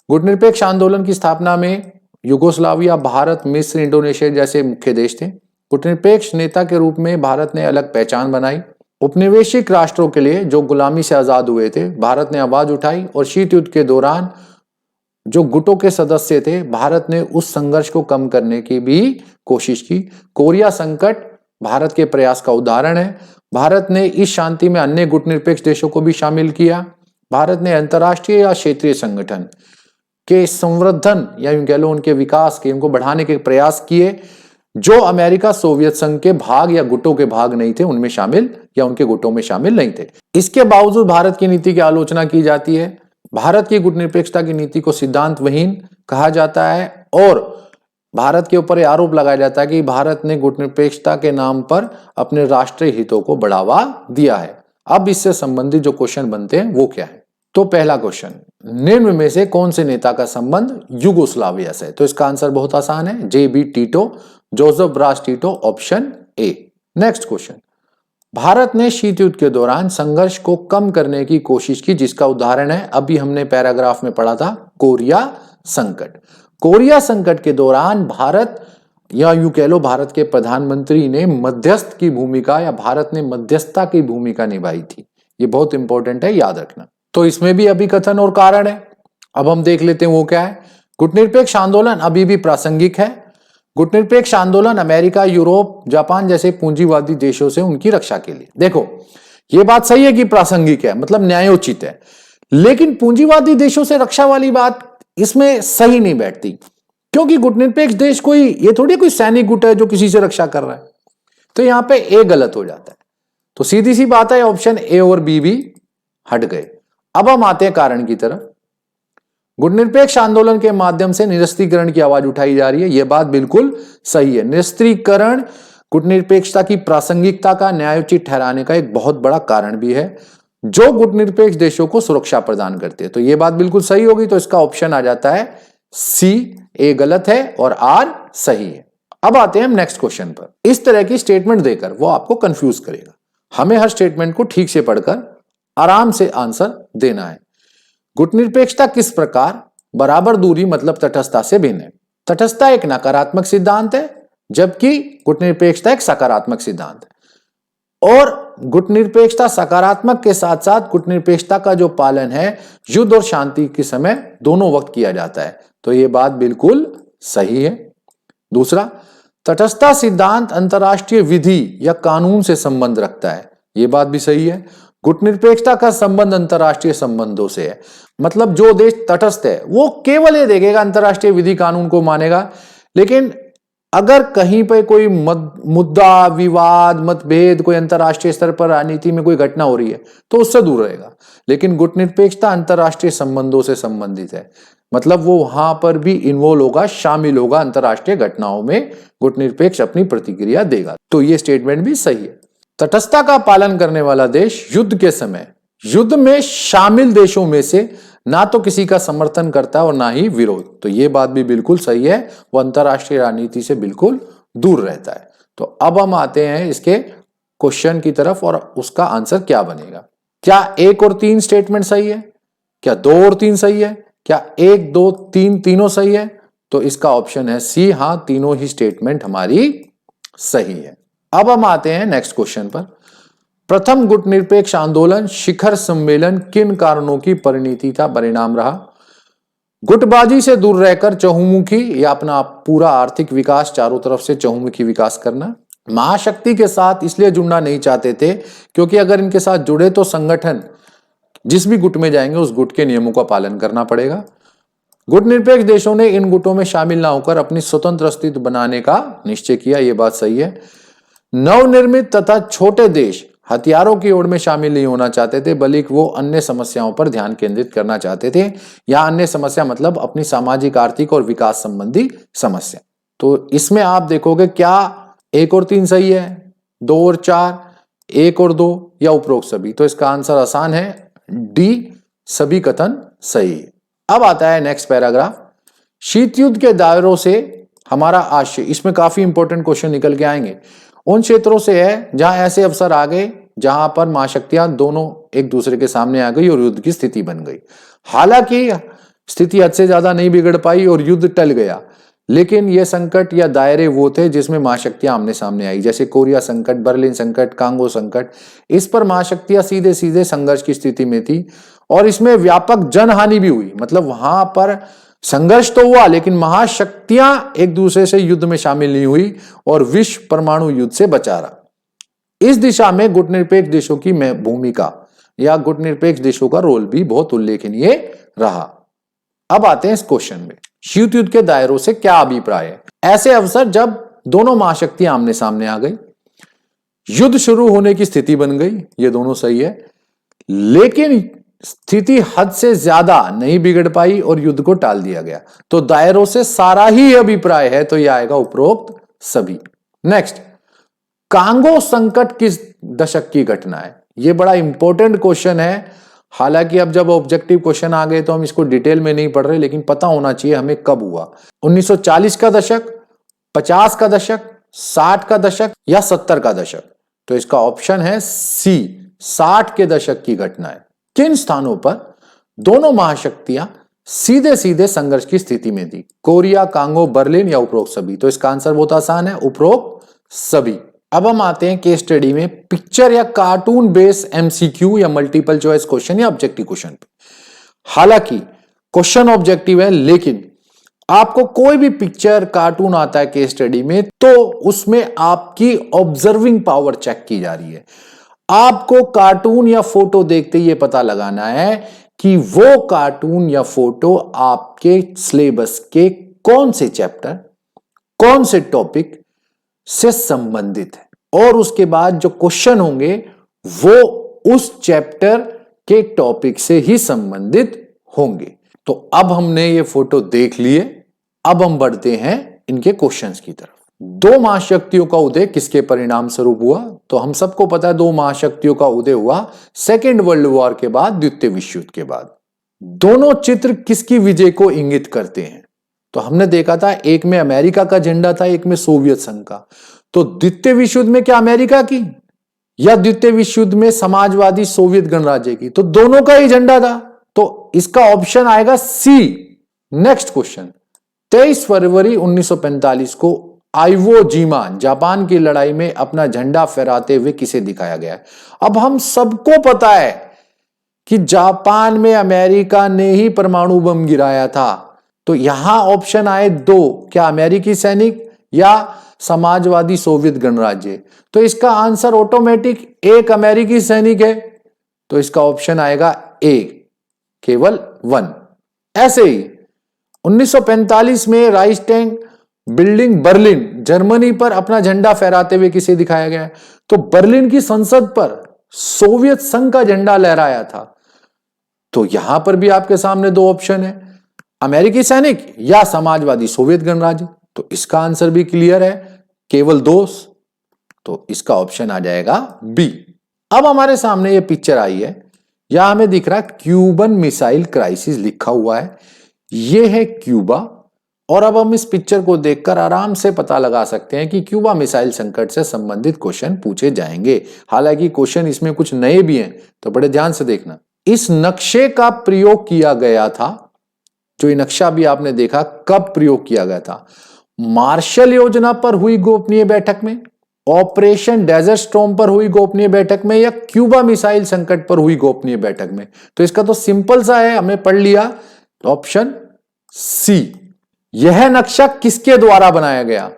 गुटनिरपेक्ष आंदोलन की स्थापना में यूगोस्लाविया, भारत, मिस्र, इंडोनेशिया जैसे मुख्य देश थे। गुटनिरपेक्ष नेता के रूप में भारत ने अलग पहचान बनाई। उपनिवेशिक राष्ट्रों के लिए जो गुलामी से आजाद हुए थे, भारत ने आवाज उठाई, और शीत युद्ध के दौरान जो गुटों के सदस्य थे, भारत ने उस संघर्ष को कम करने की भी कोशिश की। कोरिया संकट भारत के प्रयास का उदाहरण है। भारत ने इस शांति में अन्य गुटनिरपेक्ष देशों को भी शामिल किया। भारत ने अंतर्राष्ट्रीय या क्षेत्रीय संगठन के संवर्धन, या यूं कह लो उनके विकास के, उनको बढ़ाने के प्रयास किए, जो अमेरिका सोवियत संघ के भाग या गुटों के भाग नहीं थे, उनमें शामिल या उनके गुटों में शामिल नहीं थे। इसके बावजूद भारत की नीति की आलोचना की जाती है। भारत की गुटनिरपेक्षता की नीति को सिद्धांतविहीन कहा जाता है, और भारत के ऊपर आरोप लगाया जाता है कि भारत ने गुटनिरपेक्षता के नाम पर अपने राष्ट्रीय हितों को बढ़ावा दिया है। अब इससे संबंधित जो क्वेश्चन बनते हैं वो क्या है? तो पहला क्वेश्चन, निम्न में से कौन से नेता का संबंध यूगोस्लाविया से? तो इसका आंसर बहुत आसान है, JB Tito, Joseph Broz Tito, option A. Next question, Bharat ने शीत युद्ध के दौरान संघर्ष को कम करने की कोशिश की, जिसका उदाहरण है, अभी हमने पैराग्राफ में पढ़ा था, कोरिया संकट। कोरिया संकट के दौरान भारत, या यूं कह लो भारत के प्रधानमंत्री ने मध्यस्थ की भूमिका, या भारत ने मध्यस्थता की भूमिका निभाई थी। ये बहुत इंपॉर्टेंट है, याद रखना। तो इसमें भी अभिकथन और कारण है। अब हम देख लेते हैं वो क्या है। गुटनिरपेक्ष आंदोलन अभी भी प्रासंगिक है। गुटनिरपेक्ष आंदोलन अमेरिका, यूरोप, जापान जैसे पूंजीवादी देशों से उनकी रक्षा के लिए। देखो, ये बात सही है कि प्रासंगिक है, मतलब न्यायोचित है, लेकिन पूंजीवादी देशों से रक्षा वाली बात इसमें सही नहीं बैठती, क्योंकि गुटनिरपेक्ष देश कोई, ये थोड़ी कोई सैनिक गुट है जो किसी से रक्षा कर रहा है। तो यहां पे ए गलत हो जाता है। तो सीधी सी बात है, ऑप्शन ए और बी भी हट गए। अब हम आते हैं कारण की तरफ। गुटनिरपेक्ष आंदोलन के माध्यम से निरस्त्रीकरण की आवाज उठाई जा रही है, यह बात बिल्कुल सही है। निरस्त्रीकरण गुटनिरपेक्षता की प्रासंगिकता का न्यायोचित ठहराने का एक बहुत बड़ा कारण भी है, जो गुटनिरपेक्ष देशों को सुरक्षा प्रदान करते हैं। तो यह बात बिल्कुल सही होगी, तो इसका ऑप्शन आ जाता है सी। ए गलत है और आर सही है। अब आते हैं हम नेक्स्ट क्वेश्चन पर। इस तरह की स्टेटमेंट देकर वो आपको कंफ्यूज करेगा, हमें हर स्टेटमेंट को ठीक से पढ़कर आराम से आंसर देना है। गुटनिरपेक्षता किस प्रकार बराबर दूरी मतलब तटस्थता से भिन्न है? तटस्थता एक नकारात्मक सिद्धांत है, जबकि गुटनिरपेक्षता एक सकारात्मक सिद्धांत है। और गुटनिरपेक्षता सकारात्मक के साथ साथ गुटनिरपेक्षता का जो पालन है युद्ध और शांति के समय दोनों वक्त किया जाता है। तो यह बात बिल्कुल सही है। दूसरा, तटस्थता सिद्धांत अंतरराष्ट्रीय विधि या कानून से संबंध रखता है, यह बात भी सही है। गुटनिरपेक्षता का संबंध अंतरराष्ट्रीय संबंधों से है, मतलब जो देश तटस्थ है वो केवल ये देखेगा, अंतरराष्ट्रीय विधि कानून को मानेगा, लेकिन अगर कहीं पर कोई मुद्दा, विवाद, मतभेद, कोई अंतरराष्ट्रीय स्तर पर राजनीति में कोई घटना हो रही है तो उससे दूर रहेगा। लेकिन गुटनिरपेक्षता अंतरराष्ट्रीय संबंधों से संबंधित है, मतलब वो वहां पर भी इन्वॉल्व होगा, शामिल होगा, अंतरराष्ट्रीय घटनाओं में गुटनिरपेक्ष अपनी प्रतिक्रिया देगा। तो ये स्टेटमेंट भी सही है। तटस्थता का पालन करने वाला देश युद्ध के समय युद्ध में शामिल देशों में से ना तो किसी का समर्थन करता है और ना ही विरोध। तो ये बात भी बिल्कुल सही है, वो अंतरराष्ट्रीय राजनीति से बिल्कुल दूर रहता है। तो अब हम आते हैं इसके क्वेश्चन की तरफ और उसका आंसर क्या बनेगा। क्या 1 और 3 स्टेटमेंट सही है? क्या 2 और 3 सही है? क्या 1, 2, 3 तीनों सही है? तो इसका ऑप्शन है सी, हां तीनों ही स्टेटमेंट हमारी सही है। अब हम आते हैं नेक्स्ट क्वेश्चन पर। प्रथम गुटनिरपेक्ष आंदोलन शिखर सम्मेलन किन कारणों की परिणति का परिणाम रहा? गुटबाजी से दूर रहकर चहुमुखी या अपना पूरा आर्थिक विकास, चारों तरफ से चहुमुखी विकास करना। महाशक्ति के साथ इसलिए जुड़ना नहीं चाहते थे क्योंकि अगर इनके साथ जुड़े तो संगठन जिस भी गुट में जाएंगे उस गुट के नियमों का पालन करना पड़ेगा। गुटनिरपेक्ष देशों ने इन गुटों में शामिल ना होकर अपनी स्वतंत्र अस्तित्व बनाने का निश्चय किया, यह बात सही है। नवनिर्मित तथा छोटे देश हथियारों की ओर में शामिल नहीं होना चाहते थे, बल्कि वो अन्य समस्याओं पर ध्यान केंद्रित करना चाहते थे। या अन्य समस्या मतलब अपनी सामाजिक, आर्थिक और विकास संबंधी समस्या। तो इसमें आप देखोगे क्या 1 और 3 सही है, 2 और 4, 1 और 2 या उपरोक्त सभी? तो इसका आंसर आसान है, डी सभी कथन सही है। अब आता है नेक्स्ट पैराग्राफ। शीत युद्ध के दायरों से हमारा आशय, इसमें काफी इंपॉर्टेंट क्वेश्चन निकल के आएंगे। उन क्षेत्रों से है जहां ऐसे अवसर आ गए जहां पर महाशक्तियां दोनों एक दूसरे के सामने आ गई और युद्ध की स्थिति बन गई। हालांकि स्थिति हद से ज्यादा नहीं बिगड़ पाई और युद्ध टल गया, लेकिन ये संकट या दायरे वो थे जिसमें महाशक्तियां आमने सामने आई, जैसे कोरिया संकट, बर्लिन संकट, कांगो संकट। इस पर महाशक्तियां सीधे सीधे संघर्ष की स्थिति में थी और इसमें व्यापक जनहानि भी हुई। मतलब वहां पर संघर्ष तो हुआ लेकिन महाशक्तियां एक दूसरे से युद्ध में शामिल नहीं हुई और विश्व परमाणु युद्ध से बचा रहा। इस दिशा में गुटनिरपेक्ष देशों की भूमिका या गुटनिरपेक्ष देशों का रोल भी बहुत उल्लेखनीय रहा। अब आते हैं इस क्वेश्चन में, शीत युद्ध के दायरों से क्या अभिप्राय है? ऐसे अवसर जब दोनों महाशक्तियां आमने सामने आ गई, युद्ध शुरू होने की स्थिति बन गई, ये दोनों सही है, लेकिन स्थिति हद से ज्यादा नहीं बिगड़ पाई और युद्ध को टाल दिया गया। तो दायरों से सारा ही अभिप्राय है, तो यह आएगा उपरोक्त सभी। नेक्स्ट, कांगो संकट किस दशक की घटना है? यह बड़ा इंपॉर्टेंट क्वेश्चन है। हालांकि अब जब ऑब्जेक्टिव क्वेश्चन आ गए तो हम इसको डिटेल में नहीं पढ़ रहे, लेकिन पता होना चाहिए हमें कब हुआ। 1940 का दशक, 50 का दशक, 60 का दशक या 70 का दशक? तो इसका ऑप्शन है सी, 60 के दशक की घटना है। किन स्थानों पर दोनों महाशक्तियां सीधे सीधे संघर्ष की स्थिति में थी? कोरिया, कांगो, बर्लिन या उपरोक्त सभी? तो इसका आंसर बहुत आसान है, उपरोक्त सभी। अब हम आते हैं केस स्टडी में पिक्चर या कार्टून बेस्ड एमसीक्यू या मल्टीपल चॉइस क्वेश्चन या ऑब्जेक्टिव क्वेश्चन पे। हालांकि क्वेश्चन ऑब्जेक्टिव है, लेकिन आपको कोई भी पिक्चर, कार्टून आता है केस स्टडी में तो उसमें आपकी ऑब्जर्विंग पावर चेक की जा रही है। आपको कार्टून या फोटो देखते ही ये पता लगाना है कि वो कार्टून या फोटो आपके सिलेबस के कौन से चैप्टर, कौन से टॉपिक से संबंधित है, और उसके बाद जो क्वेश्चन होंगे वो उस चैप्टर के टॉपिक से ही संबंधित होंगे। तो अब हमने ये फोटो देख लिए, अब हम बढ़ते हैं इनके क्वेश्चंस की तरफ। दो महाशक्तियों का उदय किसके परिणाम स्वरूप हुआ? तो हम सबको पता है दो महाशक्तियों का उदय हुआ सेकेंड वर्ल्ड वॉर के बाद, द्वितीय विश्व युद्ध के बाद। दोनों चित्र किसकी विजय को इंगित करते हैं? तो हमने देखा था एक में अमेरिका का झंडा था, एक में सोवियत संघ का। तो द्वितीय विश्व युद्ध में क्या अमेरिका की या द्वितीय विश्व युद्ध में समाजवादी सोवियत गणराज्य की? तो दोनों का ही झंडा था, तो इसका ऑप्शन आएगा सी। नेक्स्ट क्वेश्चन, 23 फरवरी 1945 को आइवो जिमा जापान की लड़ाई में अपना झंडा फहराते हुए किसे दिखाया गया है? अब हम सबको पता है कि जापान में अमेरिका ने ही परमाणु बम गिराया था, तो यहां ऑप्शन आए दो, क्या अमेरिकी सैनिक या समाजवादी सोवियत गणराज्य? तो इसका आंसर ऑटोमेटिक एक अमेरिकी सैनिक है, तो इसका ऑप्शन आएगा ए, केवल 1। ऐसे ही 1945 में राइक्सटैग बिल्डिंग बर्लिन जर्मनी पर अपना झंडा फहराते हुए किसे दिखाया गया है? तो बर्लिन की संसद पर सोवियत संघ का झंडा लहराया था। तो यहां पर भी आपके सामने दो ऑप्शन है, अमेरिकी सैनिक या समाजवादी सोवियत गणराज्य। तो इसका आंसर भी क्लियर है, केवल दो, तो इसका ऑप्शन आ जाएगा बी। अब हमारे सामने ये पिक्चर आई है, यहां हमें दिख रहा है क्यूबन मिसाइल क्राइसिस लिखा हुआ है, ये है क्यूबा। और अब हम इस पिक्चर को देखकर आराम से पता लगा सकते हैं कि क्यूबा मिसाइल संकट से संबंधित क्वेश्चन पूछे जाएंगे। हालांकि क्वेश्चन इसमें कुछ नए भी हैं, तो बड़े ध्यान से देखना। इस नक्शे का प्रयोग किया गया था, जो ये नक्शा भी आपने देखा, कब प्रयोग किया गया था? मार्शल योजना पर हुई गोपनीय बैठक में, ऑपरेशन डेजर्ट स्टॉर्म पर हुई गोपनीय बैठक में, या क्यूबा मिसाइल संकट पर हुई गोपनीय बैठक में? तो इसका तो सिंपल सा है, हमने पढ़ लिया, ऑप्शन सी। यह नक्शा किसके द्वारा बनाया गया?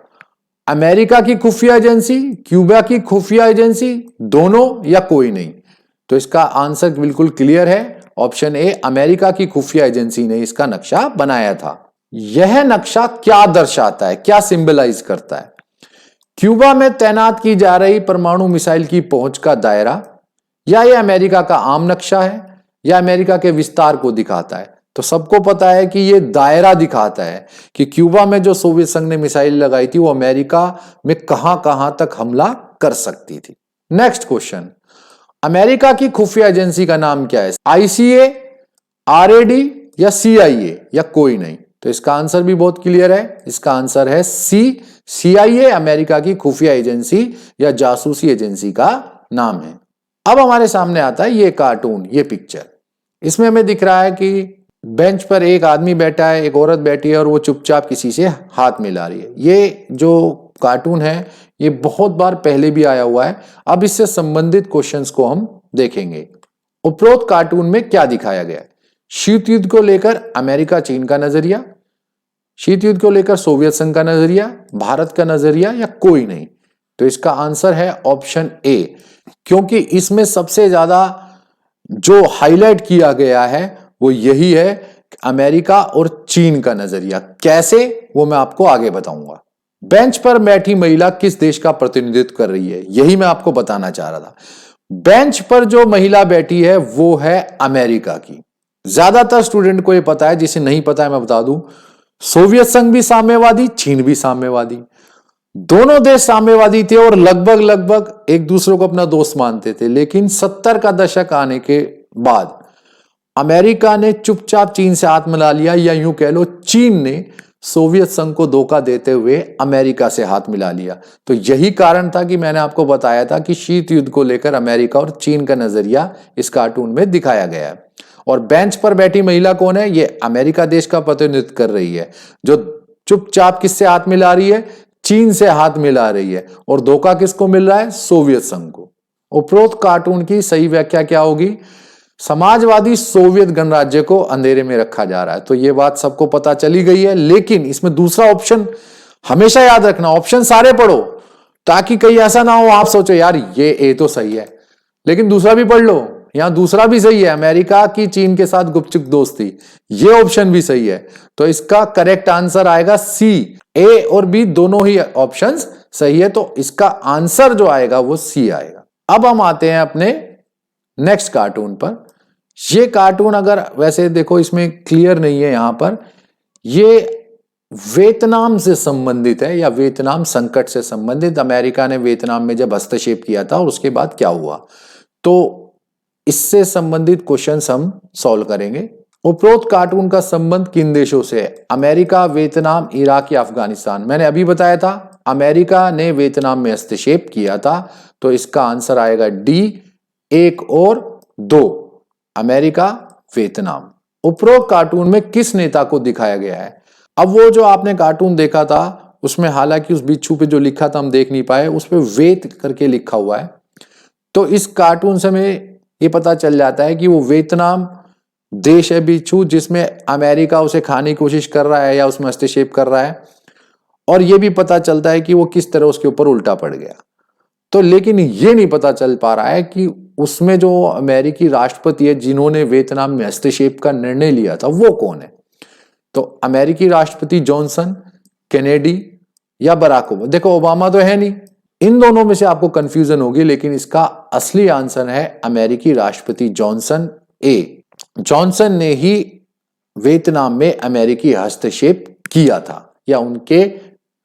अमेरिका की खुफिया एजेंसी, क्यूबा की खुफिया एजेंसी, दोनों या कोई नहीं? तो इसका आंसर बिल्कुल क्लियर है, ऑप्शन ए, अमेरिका की खुफिया एजेंसी ने इसका नक्शा बनाया था। यह नक्शा क्या दर्शाता है, क्या सिंबलाइज करता है? क्यूबा में तैनात की जा रही परमाणु मिसाइल की पहुंच का दायरा, या यह अमेरिका का आम नक्शा है, या अमेरिका के विस्तार को दिखाता है? तो सबको पता है कि यह दायरा दिखाता है कि क्यूबा में जो सोवियत संघ ने मिसाइल लगाई थी वो अमेरिका में कहां कहां तक हमला कर सकती थी। नेक्स्ट क्वेश्चन, अमेरिका की खुफिया एजेंसी का नाम क्या है? आईसीए, आरएडी या सीआईए, या कोई नहीं? तो इसका आंसर भी बहुत क्लियर है, इसका आंसर है सी, सीआईए अमेरिका की खुफिया एजेंसी या जासूसी एजेंसी का नाम है। अब हमारे सामने आता है ये कार्टून, ये पिक्चर। इसमें हमें दिख रहा है कि बेंच पर एक आदमी बैठा है, एक औरत बैठी है और वो चुपचाप किसी से हाथ मिला रही है। ये जो कार्टून है ये बहुत बार पहले भी आया हुआ है। अब इससे संबंधित क्वेश्चंस को हम देखेंगे। उपरोक्त कार्टून में क्या दिखाया गया है? शीत युद्ध को लेकर अमेरिका चीन का नजरिया, शीत युद्ध को लेकर सोवियत संघ का नजरिया, भारत का नजरिया, या कोई नहीं? तो इसका आंसर है ऑप्शन ए, क्योंकि इसमें सबसे ज्यादा जो हाईलाइट किया गया है वो यही है, अमेरिका और चीन का नजरिया। कैसे, वो मैं आपको आगे बताऊंगा। बेंच पर बैठी महिला किस देश का प्रतिनिधित्व कर रही है, यही मैं आपको बताना चाह रहा था। बेंच पर जो महिला बैठी है वो है अमेरिका की। ज्यादातर स्टूडेंट को ये पता है, जिसे नहीं पता है मैं बता दूं, सोवियत संघ भी साम्यवादी, चीन भी साम्यवादी, दोनों देश साम्यवादी थे और लगभग लगभग एक दूसरे को अपना दोस्त मानते थे। लेकिन 70 का दशक आने के बाद अमेरिका ने चुपचाप चीन से हाथ मिला लिया, या यूं कह लो चीन ने सोवियत संघ को धोखा देते हुए अमेरिका से हाथ मिला लिया। तो यही कारण था कि मैंने आपको बताया था कि शीत युद्ध को लेकर अमेरिका और चीन का नजरिया इस कार्टून में दिखाया गया है। और बेंच पर बैठी महिला कौन है? ये अमेरिका देश का प्रतिनिधित्व कर रही है, जो चुपचाप किससे हाथ मिला रही है? चीन से हाथ मिला रही है। और धोखा किसको मिल रहा है? सोवियत संघ को। उपरोक्त कार्टून की सही व्याख्या क्या होगी? समाजवादी सोवियत गणराज्य को अंधेरे में रखा जा रहा है। तो यह बात सबको पता चली गई है, लेकिन इसमें दूसरा ऑप्शन हमेशा याद रखना, ऑप्शन सारे पढ़ो ताकि कहीं ऐसा ना हो आप सोचो यार ये ए तो सही है, लेकिन दूसरा भी पढ़ लो, यहां दूसरा भी सही है, अमेरिका की चीन के साथ गुपचुप दोस्ती, ये ऑप्शन भी सही है। तो इसका करेक्ट आंसर आएगा सी। ए और बी दोनों ही ऑप्शंस सही है, तो इसका आंसर जो आएगा वो सी आएगा। अब हम आते हैं अपने नेक्स्ट कार्टून पर। ये कार्टून अगर वैसे देखो इसमें क्लियर नहीं है यहां पर, ये वियतनाम से संबंधित है या वियतनाम संकट से संबंधित। अमेरिका ने वियतनाम में जब हस्तक्षेप किया था और उसके बाद क्या हुआ, तो इससे संबंधित क्वेश्चंस हम सॉल्व करेंगे। उपरोक्त कार्टून का संबंध किन देशों से है? अमेरिका, वियतनाम, इराक या अफगानिस्तान। मैंने अभी बताया था अमेरिका ने वियतनाम में हस्तक्षेप किया था, तो इसका आंसर आएगा डी, 1 और 2, अमेरिका, वियतनाम। उपरोक्त कार्टून में किस नेता को दिखाया गया है? अब वो जो आपने कार्टून देखा था उसमें हालांकि उस बिच्छू पे जो लिखा था हम देख नहीं पाए, उस पे वेत करके लिखा हुआ है, तो इस कार्टून से हमें ये पता चल जाता है कि वो वियतनाम देश है बिच्छू, जिसमें अमेरिका उसे खाने की कोशिश कर रहा है या उसमें हस्तक्षेप कर रहा है, और ये भी पता चलता है कि वो किस तरह उसके ऊपर उल्टा पड़ गया। तो लेकिन ये नहीं पता चल पा रहा है कि उसमें जो अमेरिकी राष्ट्रपति है जिन्होंने वियतनाम में हस्तक्षेप का निर्णय लिया था वो कौन है? तो अमेरिकी राष्ट्रपति जॉनसन, केनेडी या बराक ओबामा। देखो ओबामा तो है नहीं, इन दोनों में से आपको कंफ्यूजन होगी, लेकिन इसका असली आंसर है अमेरिकी राष्ट्रपति जॉनसन, ए। जॉनसन ने ही वियतनाम में अमेरिकी हस्तक्षेप किया था या उनके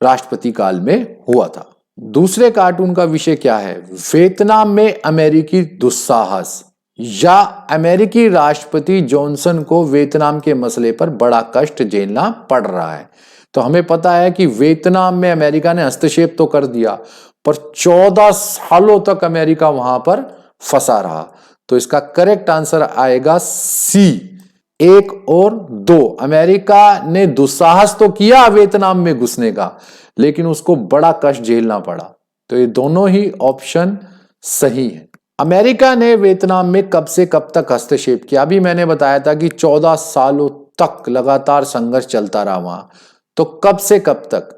राष्ट्रपति काल में हुआ था। दूसरे कार्टून का विषय क्या है? वियतनाम में अमेरिकी दुस्साहस या अमेरिकी राष्ट्रपति जॉनसन को वियतनाम के मसले पर बड़ा कष्ट झेलना पड़ रहा है। तो हमें पता है कि वियतनाम में अमेरिका ने हस्तक्षेप तो कर दिया, पर 14 सालों तक अमेरिका वहां पर फंसा रहा। तो इसका करेक्ट आंसर आएगा सी, 1 और 2। अमेरिका ने दुस्साहस तो किया वियतनाम में घुसने का, लेकिन उसको बड़ा कष्ट झेलना पड़ा। तो ये दोनों ही ऑप्शन सही है। अमेरिका ने वियतनाम में कब से कब तक हस्तक्षेप किया? अभी मैंने बताया था कि 14 सालों तक लगातार संघर्ष चलता रहा वहां, तो कब से कब तक?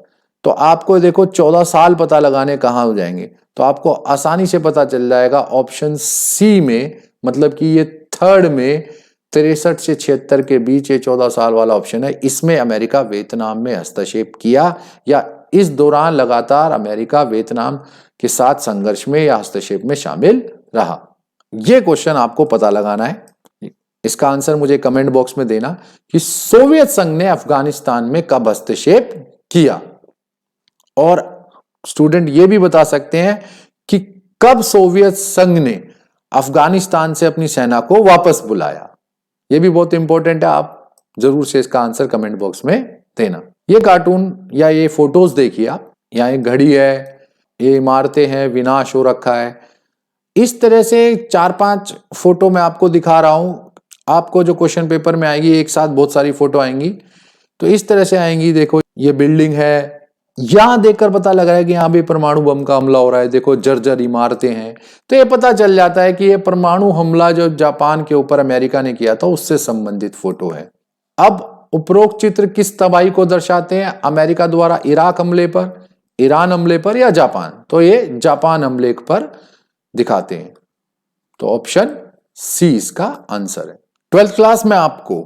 तो आपको देखो 14 साल पता लगाने कहां हो जाएंगे, तो आपको आसानी से पता चल जाएगा ऑप्शन सी में, मतलब कि ये थर्ड में 63 से 76 के बीच ये 14 साल वाला ऑप्शन है। इसमें अमेरिका वियतनाम में हस्तक्षेप किया या इस दौरान लगातार अमेरिका वियतनाम के साथ संघर्ष में या हस्तक्षेप में शामिल रहा। यह क्वेश्चन आपको पता लगाना है। इसका आंसर मुझे कमेंट बॉक्स में देना कि सोवियत संघ ने अफगानिस्तान में कब हस्तक्षेप किया, और स्टूडेंट ये भी बता सकते हैं कि कब सोवियत संघ ने अफगानिस्तान से अपनी सेना को वापस बुलाया। यह भी बहुत इंपॉर्टेंट है, आप जरूर से इसका आंसर कमेंट बॉक्स में देना। ये कार्टून या ये फोटोज देखिए आप, यहाँ एक घड़ी है, ये इमारतें हैं, विनाश हो रखा है। इस तरह से 4-5 फोटो मैं आपको दिखा रहा हूं। आपको जो क्वेश्चन पेपर में आएगी एक साथ बहुत सारी फोटो आएंगी, तो इस तरह से आएंगी। देखो ये बिल्डिंग है, यहां देखकर पता लग रहा है कि यहां भी परमाणु बम का हमला हो रहा है। देखो जर्जर इमारतें हैं, तो ये पता चल जाता है कि ये परमाणु हमला जो जापान के ऊपर अमेरिका ने किया था उससे संबंधित फोटो है। अब उपरोक्त चित्र किस तबाही को दर्शाते हैं? अमेरिका द्वारा इराक हमले पर, ईरान हमले पर या जापान? तो ये जापान हमले पर दिखाते हैं, तो ऑप्शन सी इसका आंसर है। 12th क्लास में आपको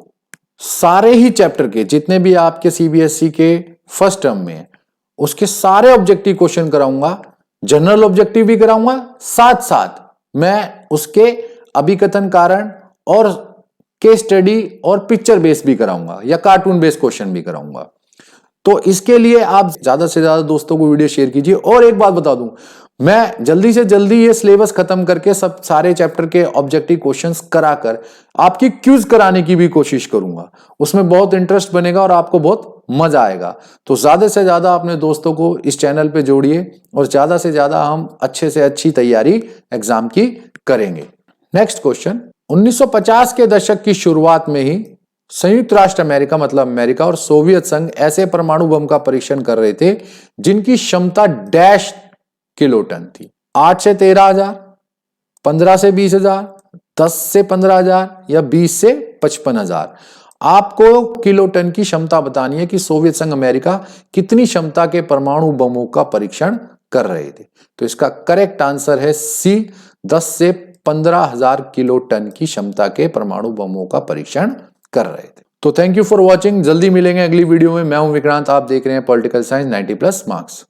सारे ही चैप्टर के जितने भी आपके सीबीएसई के फर्स्ट टर्म में उसके सारे ऑब्जेक्टिव क्वेश्चन कराऊंगा, जनरल ऑब्जेक्टिव भी कराऊंगा, साथ साथ मैं उसके अभिकथन कारण और केस स्टडी और पिक्चर बेस भी कराऊंगा या कार्टून बेस क्वेश्चन भी कराऊंगा। तो इसके लिए आप ज्यादा से ज्यादा दोस्तों को वीडियो शेयर कीजिए। और एक बात बता दूं, मैं जल्दी से जल्दी ये सिलेबस खत्म करके सब सारे चैप्टर के ऑब्जेक्टिव क्वेश्चंस कराकर आपकी क्यूज कराने की भी कोशिश करूंगा। उसमें बहुत इंटरेस्ट बनेगा और आपको बहुत मजा आएगा। तो ज्यादा से ज्यादा अपने दोस्तों को इस चैनल पे जोड़िए और ज्यादा से ज्यादा हम अच्छे से अच्छी तैयारी एग्जाम की करेंगे। नेक्स्ट क्वेश्चन, 1950 के दशक की शुरुआत में ही संयुक्त राष्ट्र अमेरिका मतलब अमेरिका और सोवियत संघ ऐसे परमाणु बम का परीक्षण कर रहे थे जिनकी क्षमता डैश किलोटन थी। 8 से 13,000, 15 से 20,000, 10 से 15,000 या 20 से 55,000। आपको किलोटन की क्षमता बतानी है कि सोवियत संघ अमेरिका कितनी क्षमता के परमाणु बमों का परीक्षण कर रहे थे। तो इसका करेक्ट आंसर है सी, 10 से 15,000 किलो टन की क्षमता के परमाणु बमों का परीक्षण कर रहे थे। तो थैंक यू फॉर वॉचिंग। जल्दी मिलेंगे अगली वीडियो में। मैं हूं विक्रांत, आप देख रहे हैं पॉलिटिकल साइंस 90+ मार्क्स।